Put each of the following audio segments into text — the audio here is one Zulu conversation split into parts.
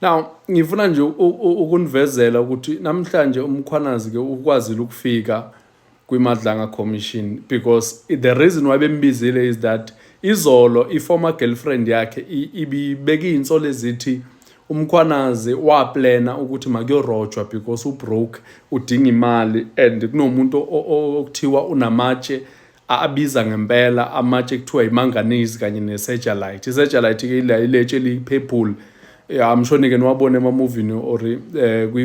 Now ngifuna nje ukunivezela ukuthi namhlanje umkhwanazi ke ukwazile ukufika kwiMadlanga Commission, because the reason why bembizile is that izolo i-former girlfriend yakhe ibibeke insolo ezithi umkhwanazi waplana ukuthi makuyorojwa because ubroke, udinga imali, and kunomuntu okuthiwa unamatshe abiza ngempela, amatshe kuthiwa imanganese kanye nesejalite. Isejalite ke iletshe eli-purple. I'm sure nike niwabone ema-movini or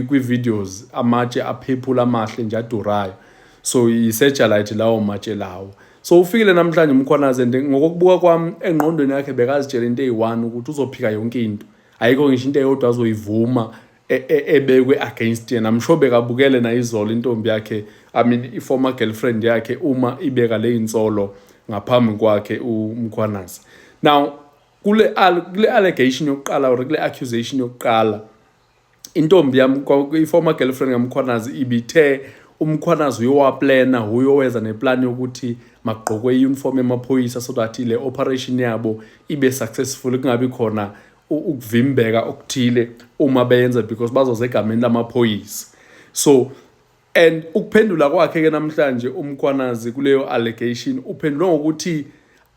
kwi-videos, amatshe aphephula amahle nje adurayo. So isejalite lawo matshe lawo. So ufikile namhlanje umkhwanazi, and ngokubuka kwami engqondweni yakhe bekazitshela into eyi-1 ukuthi uzophika yonke into, ayikho ngisho into eyodwa azoyivuma ebekwe against yena. I'm sure bekabukele na izolo intombi yakhe, I mean i-former girlfriend yakhe, uma ibeka le insolo ngaphambi kwakhe umkhwanazi. Now kule allegation yokuqala or kule accusation yokuqala, intombi yami i-former girlfriend kamkhwanazi ibithe umkhwanazi uyowaplana, uyoweza neplan yokuthi magqokwe i-uniform emaphoyisa so that le operation yabo ibe successful, kungabi khona ukuvimbeka okuthile uma beyenza, because bazoza egameni lamaphoyisa. So and ukuphendula kwakhe ke namhlanje umkhwanazi kuleyo allegation uphendula ngokuthi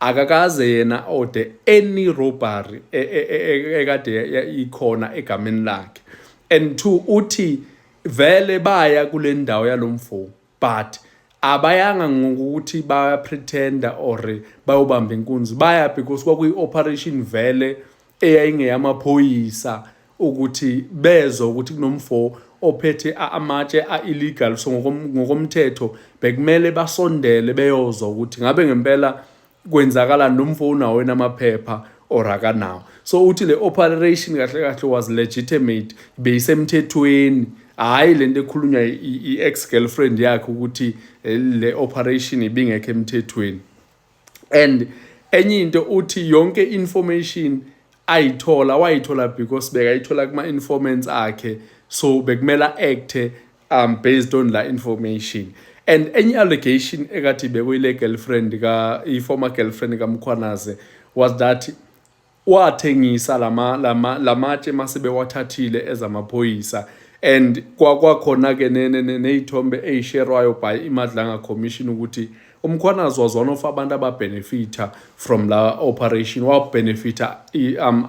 akakaze yena ode any robbery ekade ikhona egameni lakhe, and 2 uthi vele baya kule ndawo yalomfo but abayanga ngokuthi baya pretender or bayobamba inkunzi, baya because kwakuyi-operation vele eyayingeyamaphoyisa ukuthi bezwe ukuthi kunomfo ophethe amatshe a-illegal. So ngokomthetho bekumele basondele beyozwa ukuthi ngabe ngempela kwenzakala nomfo unawo enamaphepha or akanawo. So uthi le operation kahle kahle was legitimate, beyisemthethweni, hayi lento ekhulunywa i-ex-girlfriend yakhe ukuthi le operation ibingekho emthethweni. And enye into uthi yonke information wayithola because bekayithola kuma-informants akhe, so bekumela acte based on la information. And enye allegation ekade bekuyile girlfriend i-former girlfriend kamkhwanazi was that wathengisa lamatshe masebewathathile ezamaphoyisa, and kwakhona ke ney'thombe ey'sherwayo by iMadlanga Commission ukuthi umkhwanazi was one of abantu ababenefita from la operation, wabenefita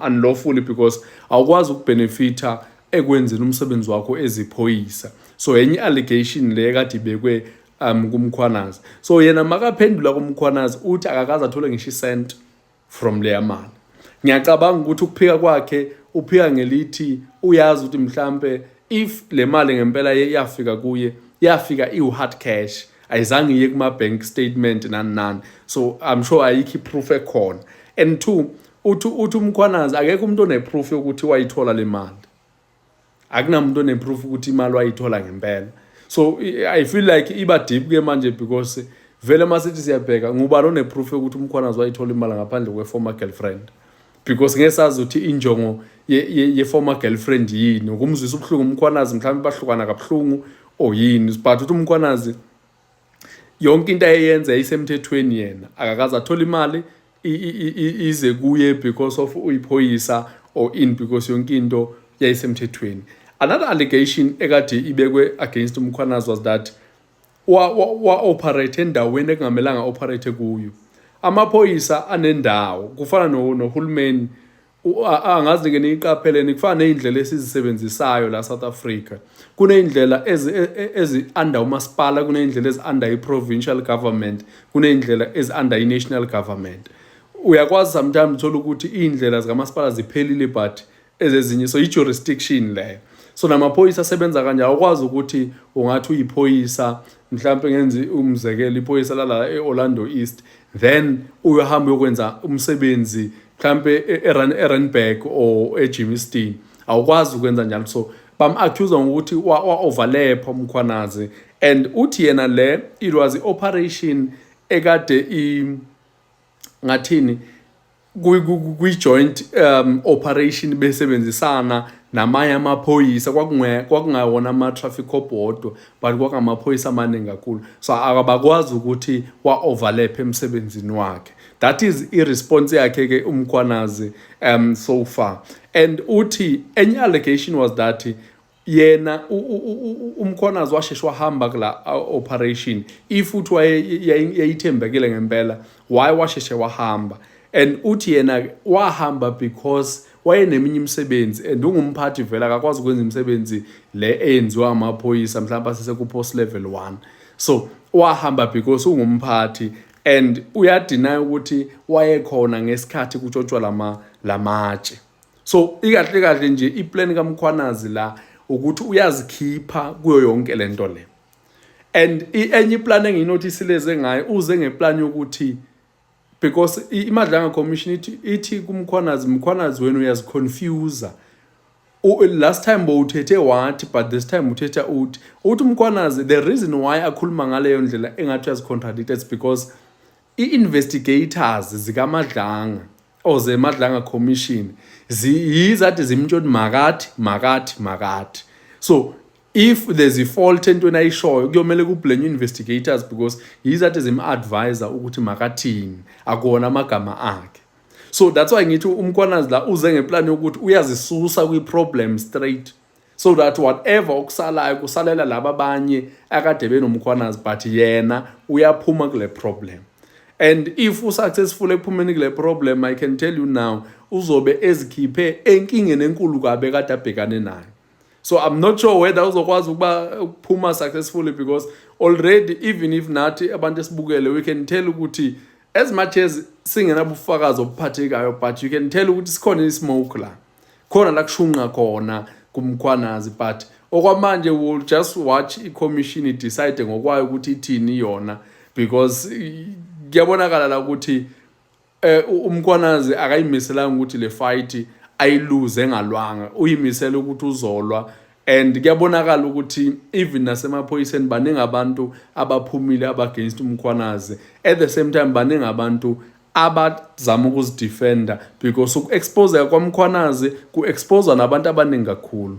unlawfully because awukwazi ukubenefita ekwenzeni umsebenzi wakho eziphoyisa. So enye allegation le kade ibekwe kumkhwanazi. So yena makaphendula kumkhwanazi uthi akakaze athole ngisho i-cent from leya mali. Ngiyacabanga ukuthi ukuphika kwakhe uphika ngelithi uyazi ukuthi mhlambe if le mali ngempela yafika kuye, yafika i-hard cash, ayizange iye kuma-bank statement nani. So I'm sure ayikho proof ekhona. And 2 uthi umkhwanazi akekho umuntu one-proof yokuthi wayithola le mali, akunamuntu one-proof ukuthi imali wayithola ngempela. So I feel like iba deep ke manje because vele masithi siyabheka ngubani one-proof yokuthi umkhwanazi wayithola imali ngaphandle kwe-former girlfriend, because ngesazi ukuthi injongo ye-former girlfriend yini, ukumzwisa ubuhlungu umkhwanazi mhlawumbe bahlukana kabuhlungu or yini, but uthi umkhwanazi yonke into ayenza isemthethweni, yena akakaze athola imali ize kuye because of uyiphoyisa or because yonke into yayisemthethweni. Another allegation ekade ibekwe against umkhwanazi was that wa-operate endaweni ekungamelanga operate kuyo. Amaphoyisa anendawo kufana nohulumeni, angazi ke niyiqapheleni, kufana ney'ndlela esizisebenzisayo la South Africa. Kuney'ndlela ezi-under umasipala, kuney'ndlela ezi-under i-provincial government, kuney'ndlela ezi-under i-national government. Uyakwazi sometimes uthola ukuthi iy'ndlela zikamasipala ziphelile but ezezinye, so i-jurisdiction leyo. So namaphoyisa asebenza kanje, awukwazi ukuthi ungathi uyiphoyisa mhlawumbe ngenzi umzekelo iphoyisa la e-Orlando East, then uyohamba uyokwenza umsebenzi mhlawumbe eRandburg or eJimmiston, awukwazi ukwenza njalo. So bam-accuse ngokuthi wa-overlap umkhwanazi, and uthi yena le it was i-operation ekade ngathini kwi-joint operation besebenzisana namanye amaphoyisa, kwakungawona ama-traffic bodwa but kwakungamaphoyisa amaningi kakhulu. So akabakwazi ukuthi wa-overlap emsebenzini wakhe. That is i-response yakhe ke umkhwanazi so far. and uthi enye allegation was that yena umkhwanazi washeshe wahamba kula operation if uthi yayithembekile ngempela why washeshe wahamba, and uthi yena wahamba because wayeneminye imisebenzi and ungumphathi vela akakwazi ukwenza imisebenzi le eyenziwa amaphoyisa mhlawumbe asese post level 1, so wahamba because ungumphathi and uyadeny ukuthi wayekhona ngesikhathi kutshotshwa lamatshe. So ikahle kahle nje iplan kaMkhwanazi la ukuthi uyazikhipha kuyo yonke lento le, and enye iplan enginotisileze ngayo uze ngeplan yokuthi because iMadlanga Commission ithi kumkhwanazi wena uyaziconfuse. Last time bowuthethe wathi but this time uthetha uthi umkhwanazi the reason why akhuluma ngaleyo ndlela engathi yazicontradicted because i-investigators zikaMadlanga oze Madlanga Commission yizathi zimtshoni makathi. So if there's a fault entweni ayishoyo kuyomele kubhlame investigators because yizathi zim-advisor ukuthi makathini akona amagama akhe. So that's why ngithi umkhwanazi la uze ngeplan yokuthi uyazisusa kwi-problem straight so that whatever okusalayo kusalela laba abanye akade benomkhwanazi but yena uyaphuma kule problem. And if usuccessful ekuphumeni kule problem, I can tell you now uzobe ezikhiphe enkingeni enkulu kabe kade abhekane nayo. So I'm not sure whether uzokwazi ukuphuma successfully because already even if nathi abantu esibukele we can tell ukuthi as much as singenabufakazi obuphathekayo but you can tell ukuthi sikhona ismoke la khona la kushunqa khona kumkhwanazi, but okwamanje we'll just watch i-commission decide ngokwayo ukuthi ithini yona because kuyabonakala la ukuthi umkhwanazi akayimiselanga ukuthi le fight ayiluze engalwanga, uyimisela ukuthi uzolwa, and kuyabonakala ukuthi even nasemaphoyiseni baningi abantu abaphumile abagainst umkhwanazi, at the same time baningi abantu abazama ukuzidefenda because uku-expose kwamkhwanazi ku-expose nabantu abaningi kakhulu.